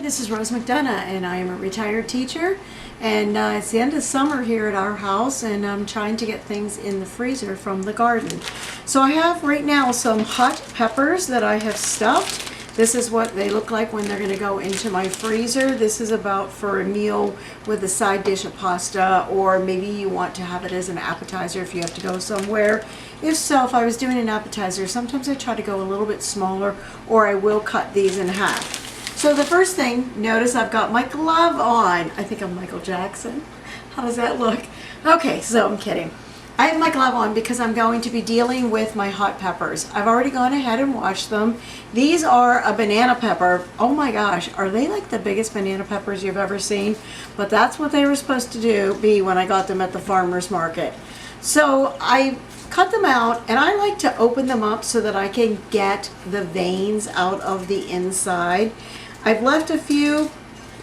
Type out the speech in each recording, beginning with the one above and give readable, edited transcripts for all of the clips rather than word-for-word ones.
this is Rose McDonough, and I am a retired teacher, and it's the end of summer here at our house, and I'm trying to get things in the freezer from the garden. So I have right now some hot peppers that I have stuffed. This is what they look like when they're going to go into my freezer. This is about for a meal with a side dish of pasta, or maybe you want to have it as an appetizer if you have to go somewhere. If so, if I was doing an appetizer, sometimes I try to go a little bit smaller, or I will cut these in half. So the first thing, notice I've got my glove on. I think I'm Michael Jackson. How does that look? Okay, so I'm kidding. I have my glove on because I'm going to be dealing with my hot peppers. I've already gone ahead and washed them. These are a banana pepper. Oh my gosh, are they like the biggest banana peppers you've ever seen? But that's what they were supposed to be when I got them at the farmer's market. So I cut them out, and I like to open them up so that I can get the veins out of the inside. I've left a few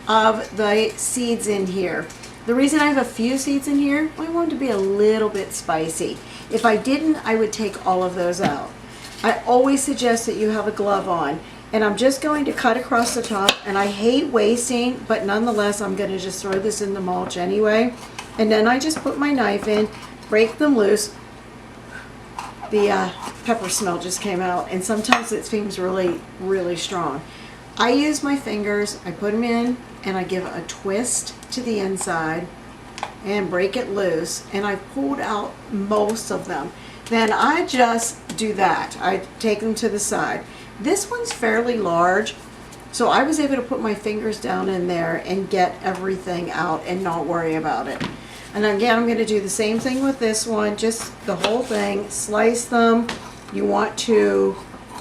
of the seeds in here. The reason I have a few seeds in here, I want them to be a little bit spicy. If I didn't, I would take all of those out. I always suggest that you have a glove on, and I'm just going to cut across the top, and I hate wasting, but nonetheless I'm going to just throw this in the mulch anyway. And then I just put my knife in, break them loose. The pepper smell just came out, and sometimes it seems really, really strong. I use my fingers, I put them in, and I give a twist to the inside and break it loose, and I've pulled out most of them. Then I just do that. I take them to the side. This one's fairly large, so I was able to put my fingers down in there and get everything out and not worry about it. And again, I'm going to do the same thing with this one, just the whole thing, slice them. You want to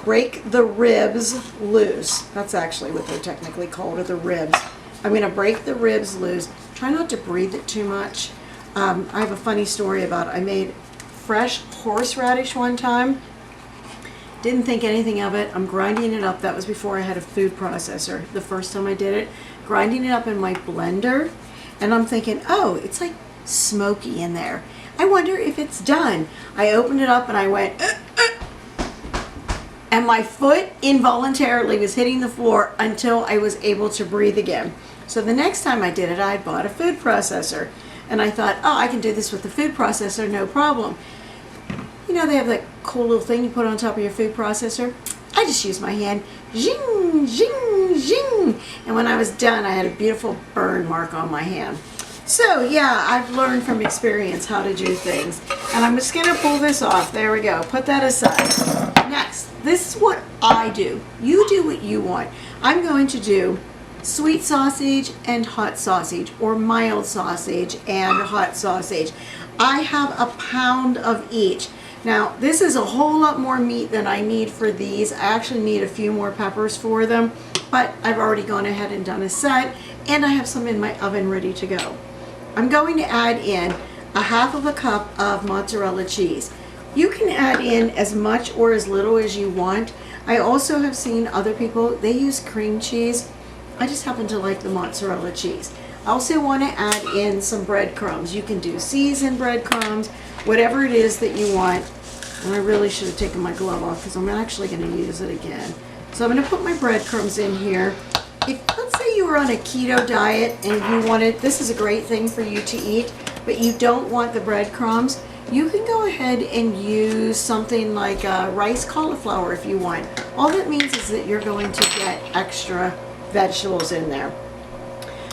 break the ribs loose. That's actually what they're technically called, are the ribs. I'm going to break the ribs loose. Try not to breathe it too much. I have a funny story about it. I made fresh horseradish one time. Didn't think anything of it. I'm grinding it up. That was before I had a food processor. The first time I did it, grinding it up in my blender, and I'm thinking, oh, it's like smoky in there. I wonder if it's done. I opened it up and I went, and my foot involuntarily was hitting the floor until I was able to breathe again. So the next time I did it, I bought a food processor, and I thought, oh, I can do this with the food processor, no problem. You know, they have that cool little thing you put on top of your food processor. I just used my hand, zing, zing, zing, and when I was done, I had a beautiful burn mark on my hand. So yeah, I've learned from experience how to do things, and I'm just going to pull this off. There we go. Put that aside. Next, this is what I do. You do what you want. I'm going to do sweet sausage and hot sausage, or mild sausage and hot sausage. I have a pound of each. Now, this is a whole lot more meat than I need for these. I actually need a few more peppers for them, but I've already gone ahead and done a set, and I have some in my oven ready to go. I'm going to add in a half of a cup of mozzarella cheese. You can add in as much or as little as you want. I also have seen other people, they use cream cheese. I just happen to like the mozzarella cheese. I also want to add in some breadcrumbs. You can do seasoned breadcrumbs, whatever it is that you want. And I really should have taken my glove off because I'm actually going to use it again. So I'm going to put my breadcrumbs in here. If, let's say you were on a keto diet and you wanted, this is a great thing for you to eat, but you don't want the breadcrumbs, you can go ahead and use something like rice cauliflower if you want. All that means is that you're going to get extra vegetables in there.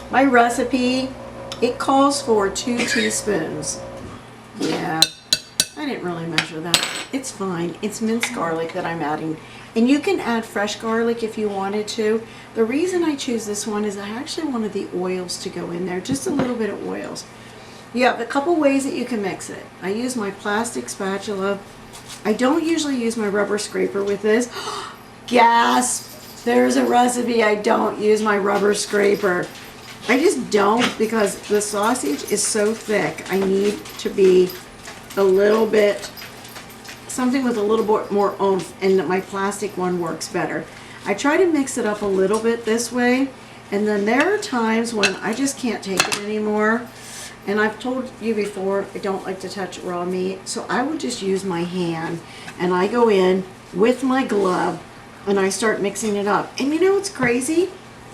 My recipe, it calls for 2 teaspoons. Yeah, I didn't really measure that. It's fine. It's minced garlic that I'm adding. And you can add fresh garlic if you wanted to. The reason I choose this one is I actually wanted the oils to go in there, just a little bit of oils. You have a couple ways that you can mix it. I use my plastic spatula. I don't usually use my rubber scraper with this. Gasp! There's a recipe I don't use my rubber scraper. I just don't, because the sausage is so thick. I need to be a little bit, something with a little bit more oomph, and my plastic one works better. I try to mix it up a little bit this way, and then there are times when I just can't take it anymore. And I've told you before, I don't like to touch raw meat, so I would just use my hand, and I go in with my glove and I start mixing it up. And you know what's crazy?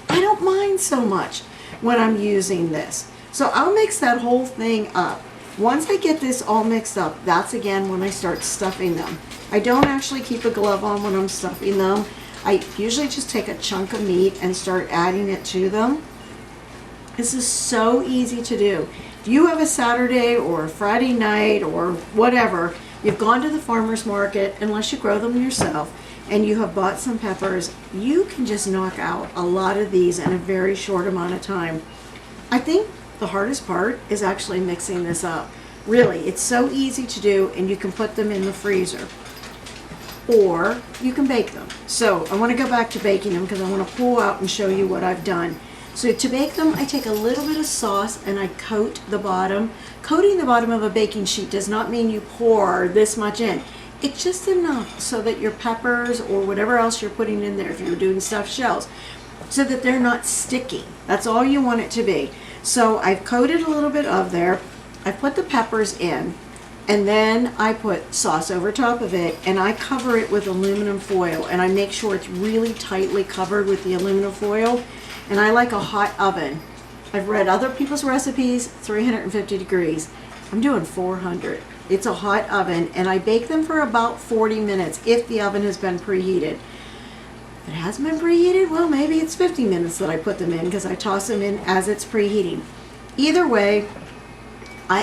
I I don't mind so much when I'm using this. So I'll mix that whole thing up. Once I get this all mixed up, that's again when I start stuffing them. I don't actually keep a glove on when I'm stuffing them. I usually just take a chunk of meat and start adding it to them. This is so easy to do. If you have a Saturday or a Friday night or whatever, you've gone to the farmer's market, unless you grow them yourself, and you have bought some peppers, you can just knock out a lot of these in a very short amount of time. I think the hardest part is actually mixing this up. Really, it's so easy to do, and you can put them in the freezer. Or you can bake them. So I want to go back to baking them because I want to pull out and show you what I've done. So to bake them, I take a little bit of sauce and I coat the bottom. Coating the bottom of a baking sheet does not mean you pour this much in. It's just enough so that your peppers or whatever else you're putting in there, if you're doing stuffed shells, so that they're not sticky. That's all you want it to be. So I've coated a little bit of there. I put the peppers in, and then I put sauce over top of it, and I cover it with aluminum foil, and I make sure it's really tightly covered with the aluminum foil. And I like a hot oven. I've read other people's recipes, 350 degrees. I'm doing 400. It's a hot oven, and I bake them for about 40 minutes if the oven has been preheated. If it hasn't been preheated, well, maybe it's 50 minutes that I put them in because I toss them in as it's preheating. Either way,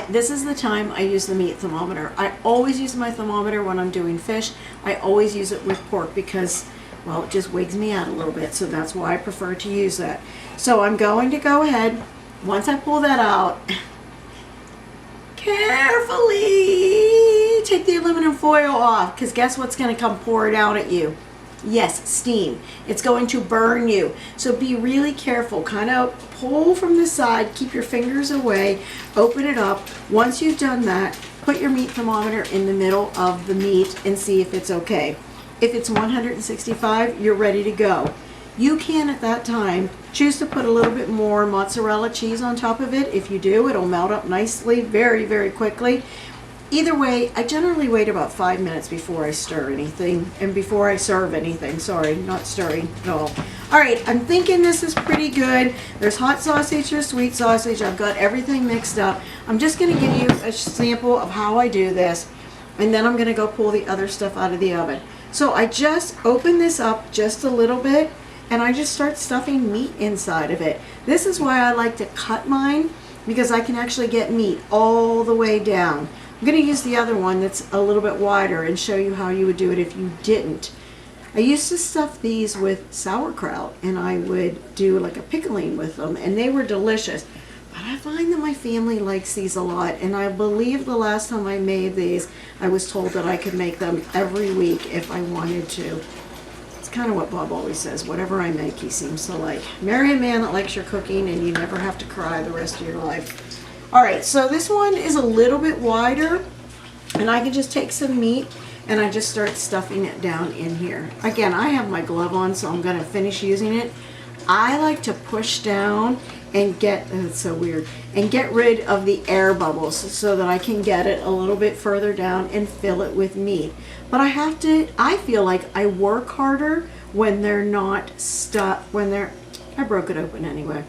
this is the time I use the meat thermometer. I always use my thermometer when I'm doing fish. I always use it with pork because, well, it just wigs me out a little bit, so that's why I prefer to use that. So I'm going to go ahead, once I pull that out, carefully take the aluminum foil off, because guess what's going to come pour it out at you? Yes, steam. It's going to burn you. So be really careful. Kind of pull from the side, keep your fingers away, open it up. Once you've done that, put your meat thermometer in the middle of the meat and see if it's okay. If it's 165, you're ready to go. You can at that time choose to put a little bit more mozzarella cheese on top of it. If you do, it'll melt up nicely very, very quickly. Either way, I generally wait about 5 minutes before I stir anything and before I serve anything. Sorry, not stirring at all. All right, I'm thinking this is pretty good. There's hot sausage or sweet sausage. I've got everything mixed up. I'm just going to give you a sample of how I do this, and then I'm going to go pull the other stuff out of the oven. So I just open this up just a little bit, and I just start stuffing meat inside of it. This is why I like to cut mine, because I can actually get meat all the way down. I'm going to use the other one that's a little bit wider and show you how you would do it if you didn't. I used to stuff these with sauerkraut, and I would do like a pickling with them, and they were delicious. But I find that my family likes these a lot, and I believe the last time I made these, I was told that I could make them every week if I wanted to. It's kind of what Bob always says, whatever I make, he seems to like. Marry a man that likes your cooking, and you never have to cry the rest of your life. All right, so this one is a little bit wider, and I can just take some meat and I just start stuffing it down in here. Again, I have my glove on, so I'm going to finish using it. I like to push down and get, oh, it's so weird, and get rid of the air bubbles so that I can get it a little bit further down and fill it with meat. But I feel like I work harder when they're not stuck, I broke it open anyway.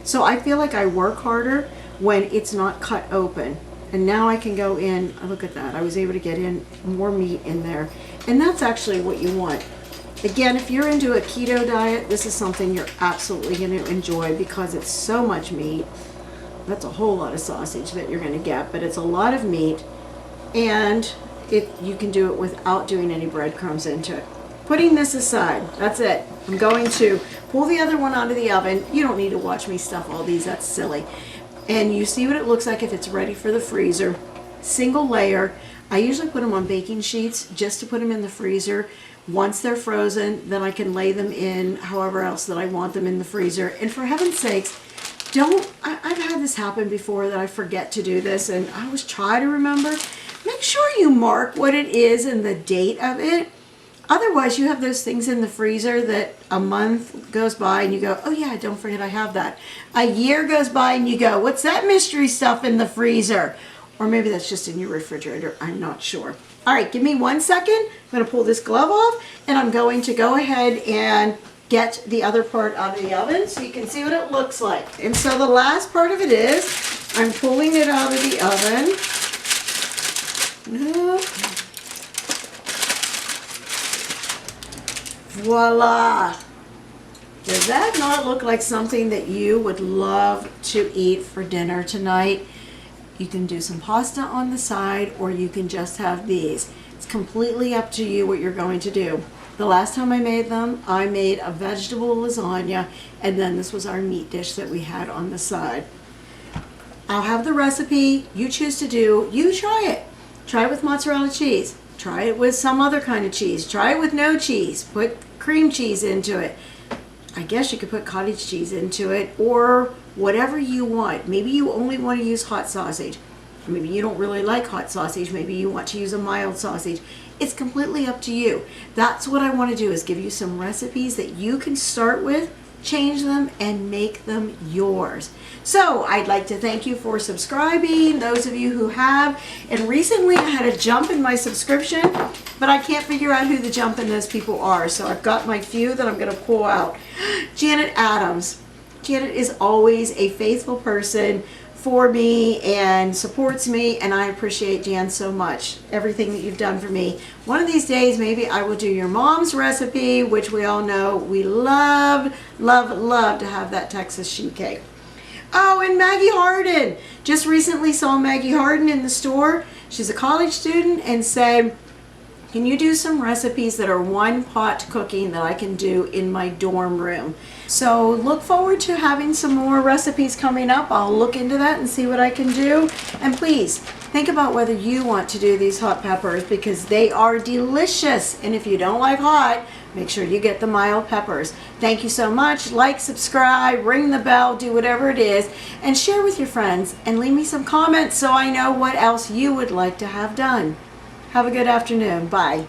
So I feel like I work harder when it's not cut open. And now I can go in, look at that, I was able to get in more meat in there. And that's actually what you want. Again, if you're into a keto diet, this is something you're absolutely going to enjoy because it's so much meat. That's a whole lot of sausage that you're going to get, but it's a lot of meat, and you can do it without doing any breadcrumbs into it. Putting this aside, that's it. I'm going to pull the other one out of the oven. You don't need to watch me stuff all these, that's silly. And you see what it looks like if it's ready for the freezer. Single layer. I usually put them on baking sheets just to put them in the freezer. Once they're frozen, then I can lay them in however else that I want them in the freezer. And for heaven's sakes, I've had this happen before that I forget to do this, and I always try to remember. Make sure you mark what it is and the date of it. Otherwise, you have those things in the freezer that a month goes by and you go, oh yeah, don't forget I have that. A year goes by and you go, what's that mystery stuff in the freezer? Or maybe that's just in your refrigerator. I'm not sure. All right, give me 1 second. I'm going to pull this glove off, and I'm going to go ahead and get the other part out of the oven so you can see what it looks like. And so the last part of it is, I'm pulling it out of the oven. Voila! Does that not look like something that you would love to eat for dinner tonight? You can do some pasta on the side, or you can just have these. It's completely up to you what you're going to do. The last time I made them, I made a vegetable lasagna, and then this was our meat dish that we had on the side. I'll have the recipe. You choose to do. You try it. Try it with mozzarella cheese. Try it with some other kind of cheese. Try it with no cheese. Put cream cheese into it. I guess you could put cottage cheese into it, or whatever you want. Maybe you only want to use hot sausage. Maybe you don't really like hot sausage. Maybe you want to use a mild sausage. It's completely up to you. That's what I want to do, is give you some recipes that you can start with, change them, and make them yours. So I'd like to thank you for subscribing, those of you who have. And recently I had a jump in my subscription, but I can't figure out who the jump in those people are. So I've got my few that I'm going to pull out. Janet Adams. Janet is always a faithful person for me and supports me, and I appreciate Jan so much, everything that you've done for me. One of these days maybe I will do your mom's recipe, which we all know we love to have that Texas sheet cake. Oh, and Maggie Harden. Just recently saw Maggie Harden in the store. She's a college student and said, can you do some recipes that are one pot cooking that I can do in my dorm room? So look forward to having some more recipes coming up. I'll look into that and see what I can do. And please think about whether you want to do these hot peppers, because they are delicious. And if you don't like hot, make sure you get the mild peppers. Thank you so much. Like, subscribe, ring the bell, do whatever it is, and share with your friends, and leave me some comments so I know what else you would like to have done. Have a good afternoon. Bye.